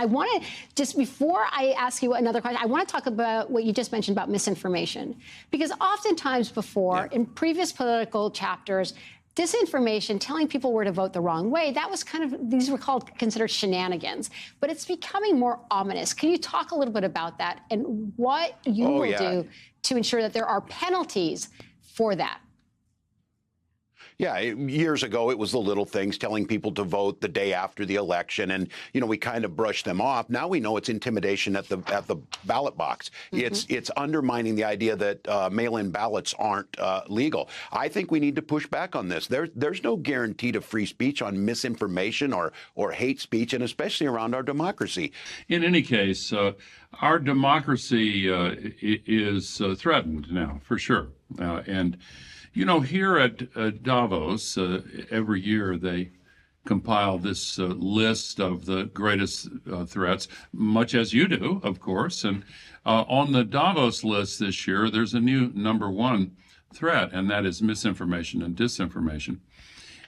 I want to, just before I ask you another question, I want to talk about what you just mentioned about misinformation. Because oftentimes before, in previous political chapters, disinformation, telling people where to vote the wrong way, that was kind of, these were considered shenanigans. But it's becoming more ominous. Can you talk a little bit about that and what you will do to ensure that there are penalties for that? Yeah, years ago, it was the little things, telling people to vote the day after the election. And, you know, we kind of brushed them off. Now we know it's intimidation at the ballot box. It's undermining the idea that mail-in ballots aren't legal. I think we need to push back on this. There's no guarantee to free speech on misinformation or hate speech, and especially around our democracy. In any case, our democracy is threatened now, for sure. And you know, here at Davos, every year they compile this list of the greatest threats, much as you do, of course. And on the Davos list this year, there's a new #1 threat, and that is misinformation and disinformation.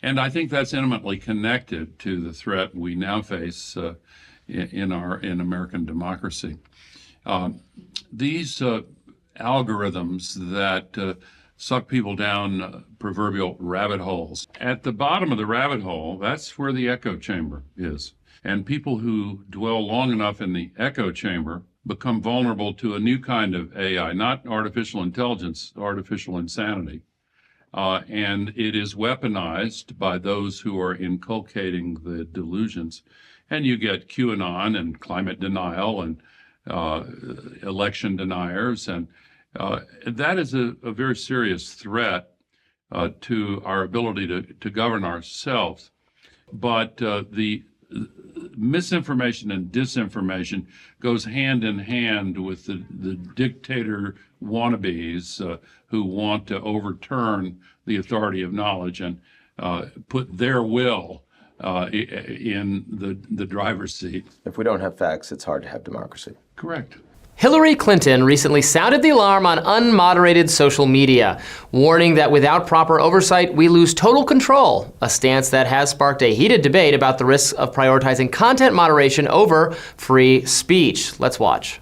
And I think that's intimately connected to the threat we now face in American democracy. These algorithms that suck people down proverbial rabbit holes. At the bottom of the rabbit hole, that's where the echo chamber is. And people who dwell long enough in the echo chamber become vulnerable to a new kind of AI, not artificial intelligence, artificial insanity. And it is weaponized by those who are inculcating the delusions. And you get QAnon and climate denial and election deniers, and that is a very serious threat to our ability to govern ourselves. But the misinformation and disinformation goes hand in hand with the dictator wannabes who want to overturn the authority of knowledge and put their will in the driver's seat. If we don't have facts, it's hard to have democracy. Correct. Hillary Clinton recently sounded the alarm on unmoderated social media, warning that without proper oversight, we lose total control, a stance that has sparked a heated debate about the risks of prioritizing content moderation over free speech. Let's watch.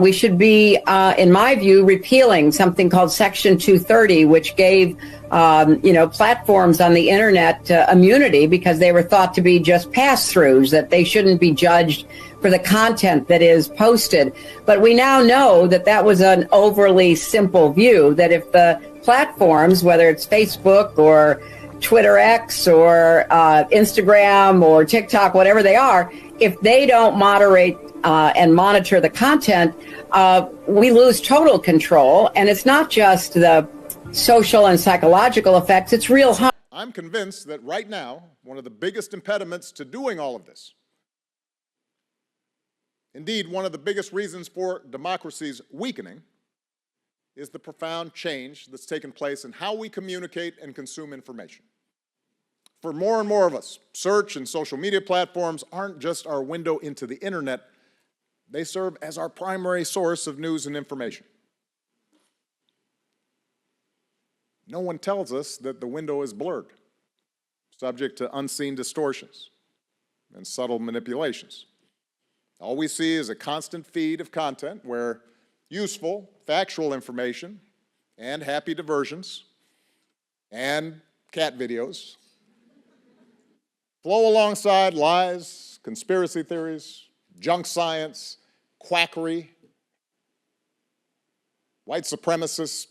We should be, in my view, repealing something called Section 230, which gave, platforms on the internet immunity because they were thought to be just pass-throughs, that they shouldn't be judged for the content that is posted. But we now know that that was an overly simple view, that if the platforms, whether it's Facebook or Twitter X or Instagram or TikTok, whatever they are, if they don't moderate and monitor the content, we lose total control. And it's not just the social and psychological effects, it's real harm. I'm convinced that right now, one of the biggest impediments to doing all of this, indeed, one of the biggest reasons for democracy's weakening, is the profound change that's taken place in how we communicate and consume information. For more and more of us, search and social media platforms aren't just our window into the internet, they serve as our primary source of news and information. No one tells us that the window is blurred, subject to unseen distortions and subtle manipulations. All we see is a constant feed of content where useful, factual information and happy diversions and cat videos flow alongside lies, conspiracy theories, junk science, quackery, white supremacist,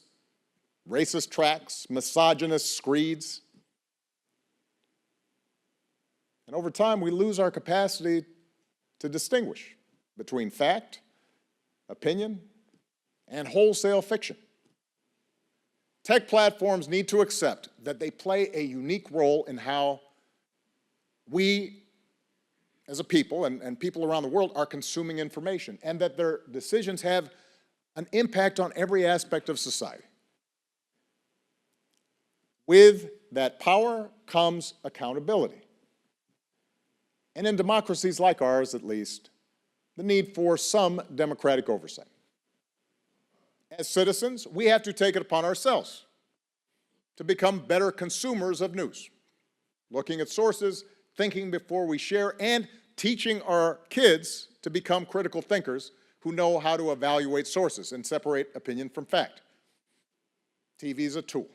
racist tracts, misogynist screeds. And over time, we lose our capacity to distinguish between fact, opinion, and wholesale fiction. Tech platforms need to accept that they play a unique role in how we, as a people, and people around the world, are consuming information, and that their decisions have an impact on every aspect of society. With that power comes accountability. And in democracies like ours, at least, the need for some democratic oversight. As citizens, we have to take it upon ourselves to become better consumers of news, looking at sources, thinking before we share, and teaching our kids to become critical thinkers who know how to evaluate sources and separate opinion from fact. TV is a tool.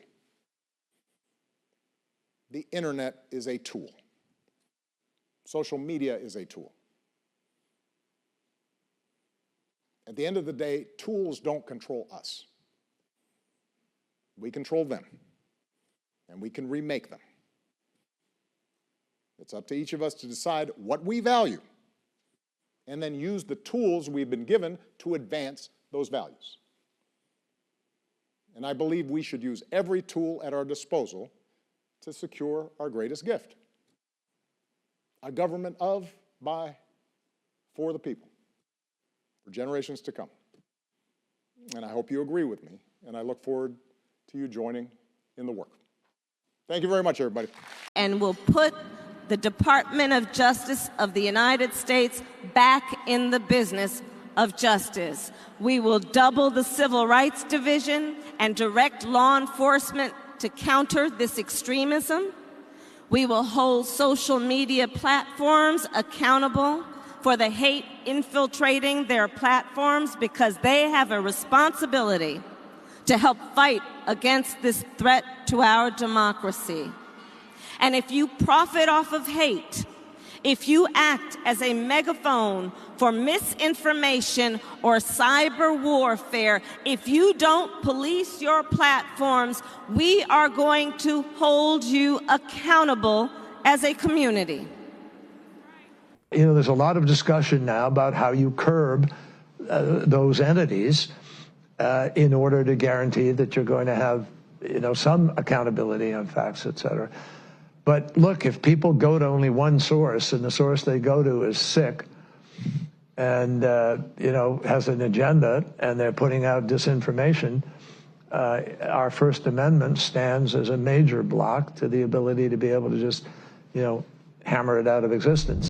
The internet is a tool. Social media is a tool. At the end of the day, tools don't control us. We control them, and we can remake them. It's up to each of us to decide what we value and then use the tools we've been given to advance those values. And I believe we should use every tool at our disposal to secure our greatest gift: a government of, by, for the people, for generations to come. And I hope you agree with me, and I look forward to you joining in the work. Thank you very much, everybody. And will put the Department of Justice of the United States back in the business of justice. We will double the Civil Rights Division and direct law enforcement to counter this extremism. We will hold social media platforms accountable for the hate infiltrating their platforms, because they have a responsibility to help fight against this threat to our democracy. And if you profit off of hate, if you act as a megaphone for misinformation or cyber warfare, if you don't police your platforms, we are going to hold you accountable as a community. You know, there's a lot of discussion now about how you curb those entities in order to guarantee that you're going to have, you know, some accountability on facts, et cetera. But look, if people go to only one source, and the source they go to is sick and, you know, has an agenda, and they're putting out disinformation, our First Amendment stands as a major block to the ability to be able to just, you know, hammer it out of existence.